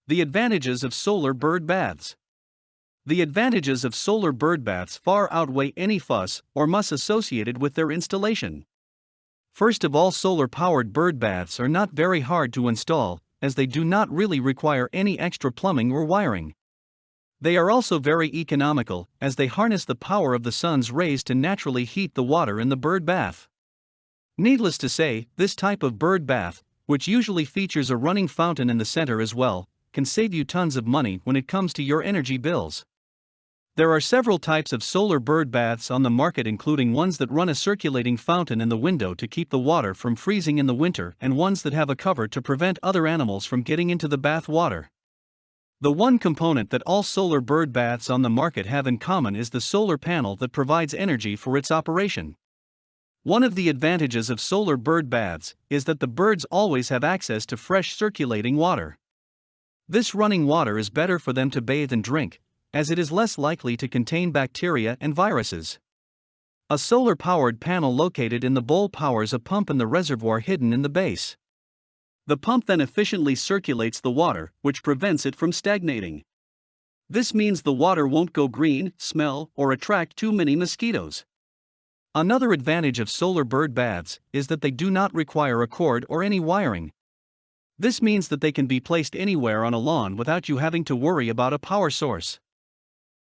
The advantages of solar bird baths. The advantages of solar bird baths far outweigh any fuss or muss associated with their installation. First of all, solar-powered bird baths are not very hard to install, as they do not really require any extra plumbing or wiring. They are also very economical, as they harness the power of the sun's rays to naturally heat the water in the bird bath. Needless to say, this type of bird bath, which usually features a running fountain in the center as well, can save you tons of money when it comes to your energy bills. There are several types of solar bird baths on the market, including ones that run a circulating fountain in the window to keep the water from freezing in the winter, and ones that have a cover to prevent other animals from getting into the bath water. The one component that all solar bird baths on the market have in common is the solar panel that provides energy for its operation. One of the advantages of solar bird baths is that the birds always have access to fresh circulating water. This running water is better for them to bathe and drink, as it is less likely to contain bacteria and viruses. A solar-powered panel located in the bowl powers a pump in the reservoir hidden in the base. The pump then efficiently circulates the water, which prevents it from stagnating. This means the water won't go green, smell, or attract too many mosquitoes. Another advantage of solar bird baths is that they do not require a cord or any wiring. This means that they can be placed anywhere on a lawn without you having to worry about a power source.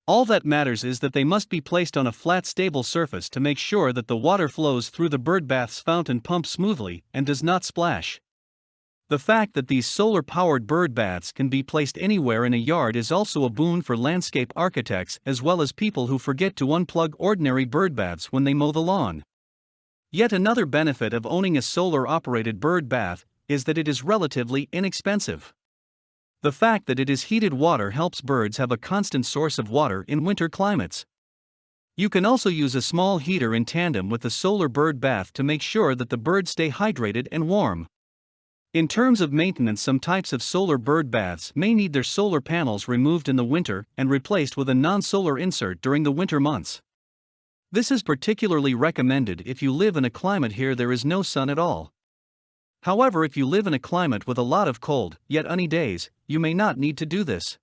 All that matters is that they must be placed on a flat, stable surface to make sure that the water flows through the bird bath's fountain pump smoothly and does not splash. The fact that these solar-powered bird baths can be placed anywhere in a yard is also a boon for landscape architects as well as people who forget to unplug ordinary bird baths when they mow the lawn. Yet another benefit of owning a solar-operated bird bath is that it is relatively inexpensive. The fact that it is heated water helps birds have a constant source of water in winter climates. You can also use a small heater in tandem with the solar bird bath to make sure that the birds stay hydrated and warm. In terms of maintenance, some types of solar bird baths may need their solar panels removed in the winter and replaced with a non-solar insert during the winter months. This is particularly recommended if you live in a climate here there is no sun at all. However, if you live in a climate with a lot of cold, yet sunny days, you may not need to do this.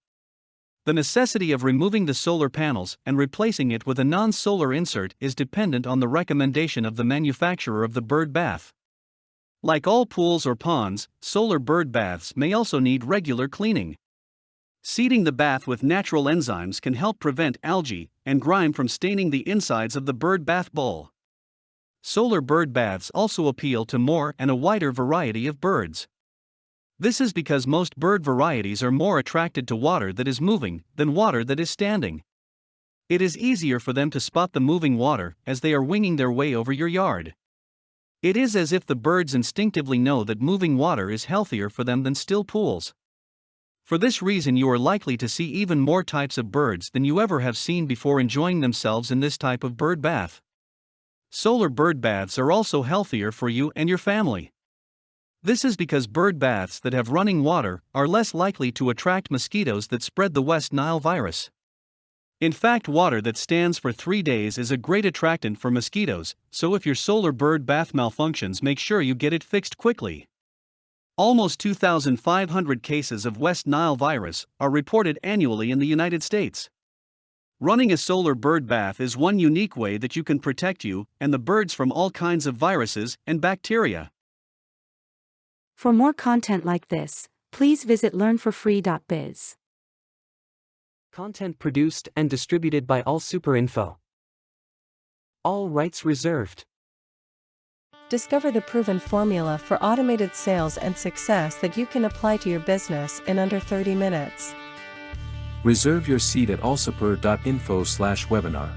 The necessity of removing the solar panels and replacing it with a non-solar insert is dependent on the recommendation of the manufacturer of the bird bath. Like all pools or ponds, solar bird baths may also need regular cleaning. Seeding the bath with natural enzymes can help prevent algae and grime from staining the insides of the bird bath bowl. Solar bird baths also appeal to more and a wider variety of birds. This is because most bird varieties are more attracted to water that is moving than water that is standing. It is easier for them to spot the moving water as they are winging their way over your yard. It is as if the birds instinctively know that moving water is healthier for them than still pools. For this reason, you are likely to see even more types of birds than you ever have seen before enjoying themselves in this type of bird bath. Solar bird baths are also healthier for you and your family. This is because bird baths that have running water are less likely to attract mosquitoes that spread the West Nile virus. In fact, water that stands for 3 days is a great attractant for mosquitoes, so if your solar bird bath malfunctions, make sure you get it fixed quickly. Almost 2,500 cases of West Nile virus are reported annually in the United States. Running a solar bird bath is one unique way that you can protect you and the birds from all kinds of viruses and bacteria. For more content like this, please visit learnforfree.biz. Content produced and distributed by AllSuperInfo. All rights reserved. Discover the proven formula for automated sales and success that you can apply to your business in under 30 minutes. Reserve your seat at allsuper.info/webinar.